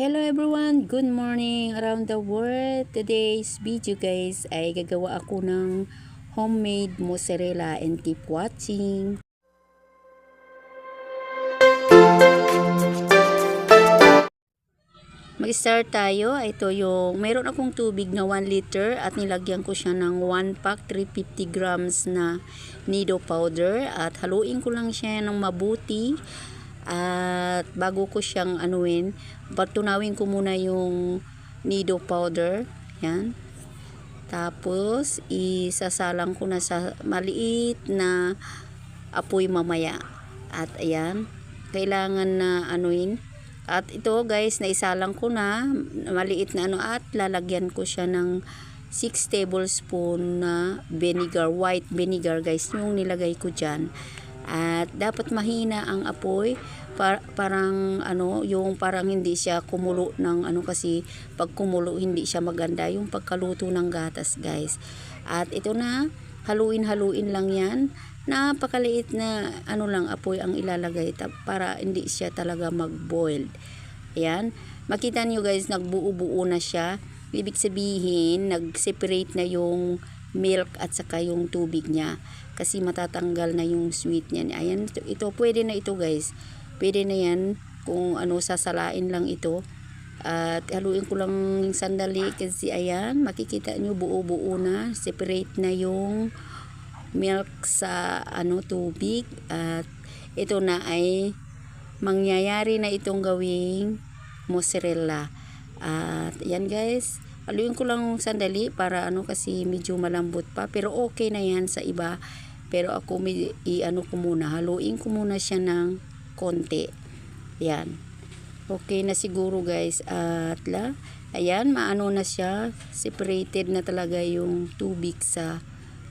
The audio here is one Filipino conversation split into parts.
Hello everyone, good morning around the world. Today's video guys ay gagawa ako ng homemade mozzarella and keep watching. Mag-start tayo. Ito yung meron akong tubig na 1 liter at nilagyan ko siya ng 1 pack 350 grams na nido powder at haluin ko lang siya ng mabuti. At bago ko siyang tunawin ko muna yung nido powder. Yan. Tapos, isasalang ko na sa maliit na apoy mamaya. At ayan, kailangan na At ito guys, naisalang ko na maliit na at lalagyan ko siya ng 6 tablespoon na vinegar, white vinegar guys, yung nilagay ko dyan. At dapat mahina ang apoy parang yung parang hindi siya kumulo ng kasi pag kumulo hindi siya maganda yung pagkaluto ng gatas guys. At ito na, haluin lang yan. Napakaliit na lang apoy ang ilalagay para hindi siya talaga mag-boiled. Ayan, makita niyo guys, nagbuo-buo na siya. Ibig sabihin, nag-separate na yung milk at saka yung tubig niya kasi matatanggal na yung sweet niya. Ayan, ito pwede na ito guys. Pwede na yan kung sasalain lang ito. At haluin ko lang sandali kasi ayan, makikita nyo buo-buo na, separate na yung milk sa tubig. At ito na ay mangyayari na itong gawing mozzarella. At yan guys, haluin ko lang sandali para kasi medyo malambot pa, pero okay na yan sa iba. Pero ako ko muna, haluin ko muna siya ng konti. Yan. Okay na siguro guys. At ayan, na siya, separated na talaga yung tubig sa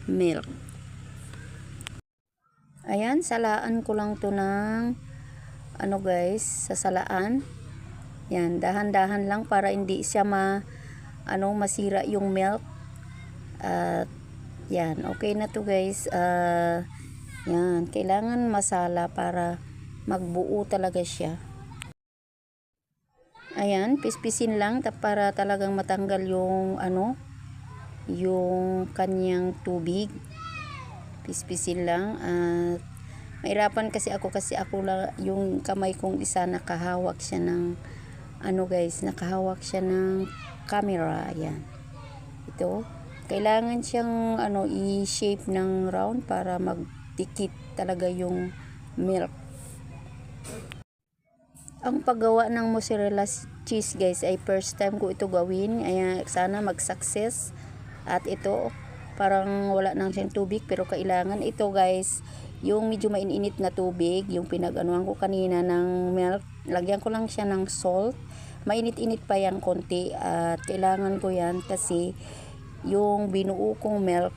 milk. Ayan, salaan ko lang to ng guys, sasalaan. Yan, dahan-dahan lang para hindi siya masira yung milk. At yan, okay na to guys. Yan, kailangan masala para magbuo talaga siya. Ayan, pispisin lang para talagang matanggal yung yung kanyang tubig. Pispisin lang. At mahirapan kasi ako lang yung kamay kong isa nakahawak siya ng guys, nakahawak siya ng camera. Ayan. Ito, kailangan siyang i-shape ng round para magdikit talaga yung milk. Ang paggawa ng mozzarella cheese guys ay first time ko ito gawin. Ayan, sana mag-success. At ito, parang wala nang siyang tubig, pero kailangan ito guys, yung medyo mainit na tubig, yung pinag-anuhan ko kanina ng milk, lagyan ko lang siya ng salt. Mainit-init pa yan konti. At kailangan ko yan kasi yung binuo kong milk,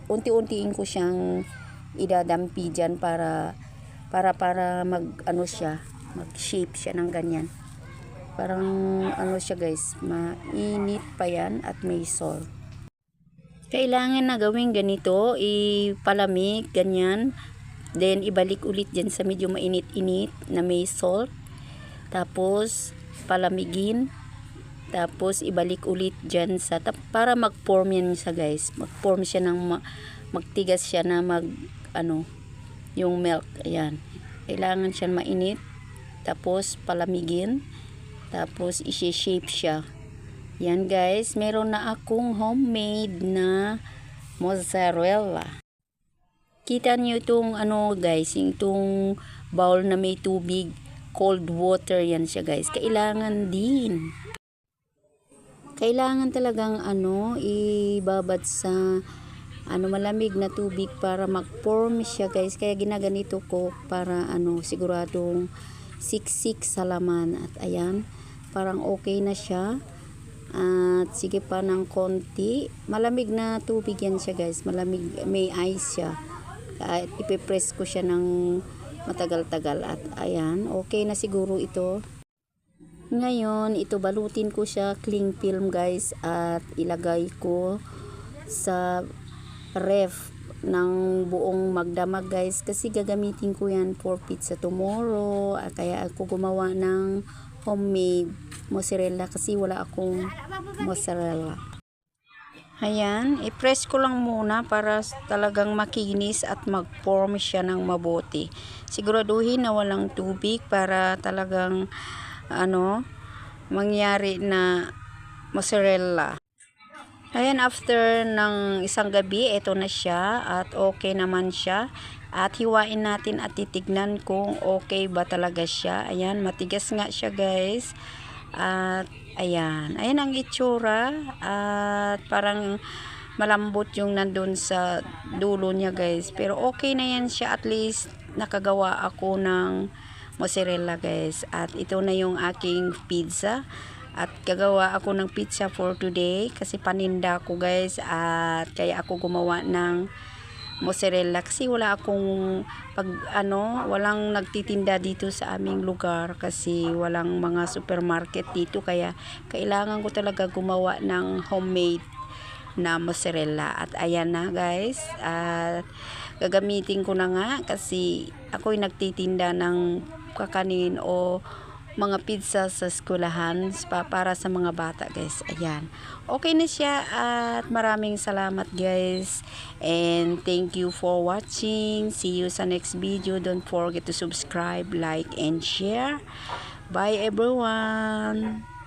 unti-untiin ko siyang idadampi dyan para siya, mag-shape siya ng ganyan. Parang siya guys, mainit pa yan at may salt. Kailangan na gawin ganito, ipalamig, ganyan. Then ibalik ulit dyan sa medyo mainit-init na may salt. Tapos palamigin. Tapos ibalik ulit dyan para mag-form yan siya guys. Mag-form siya ng magtigas siya na yung milk. Ayan. Kailangan siya mainit. Tapos palamigin. Tapos i-shape siya. Yan guys, meron na akong homemade na mozzarella. Kita niyo itong guys, itong bowl na may tubig, cold water yan siya guys. Kailangan din. Kailangan talagang ibabad sa malamig na tubig para mag-form siya guys. Kaya ginaganito ko para siguradong siksik sa laman. At ayan, parang okay na siya. At sige pa ng konti. Malamig na tubig yan siya guys. Malamig, may ice siya. At ipipress ko siya ng matagal-tagal. At ayan, okay na siguro ito. Ngayon, ito balutin ko siya cling film guys. At ilagay ko sa ref ng buong magdamag guys. Kasi gagamitin ko yan for pizza tomorrow. Kaya ako gumawa ng homemade mozzarella kasi wala akong mozzarella. Ayan, i-press ko lang muna para talagang makinis at mag-form siya ng mabuti. Siguraduhin na walang tubig para talagang mangyari na mozzarella. Ayan, after ng isang gabi, ito na siya at okay naman siya. At hiwain natin at titignan kung okay ba talaga siya. Ayan, matigas nga siya guys. At ayan ang itsura at parang malambot yung nandun sa dulo niya guys. Pero okay na yan siya, at least nakagawa ako ng mozzarella guys. At ito na yung aking pizza. At gagawa ako ng pizza for today kasi paninda ko guys, at kaya ako gumawa ng mozzarella kasi wala akong walang nagtitinda dito sa aming lugar kasi walang mga supermarket dito, kaya kailangan ko talaga gumawa ng homemade na mozzarella. At ayan na guys, at gagamitin ko na nga kasi ako'y nagtitinda ng kakanin o mga pizza sa eskwelahan para sa mga bata guys. Ayan, okay na siya at maraming salamat guys, and thank you for watching. See you sa next video. Don't forget to subscribe, like and share. Bye everyone.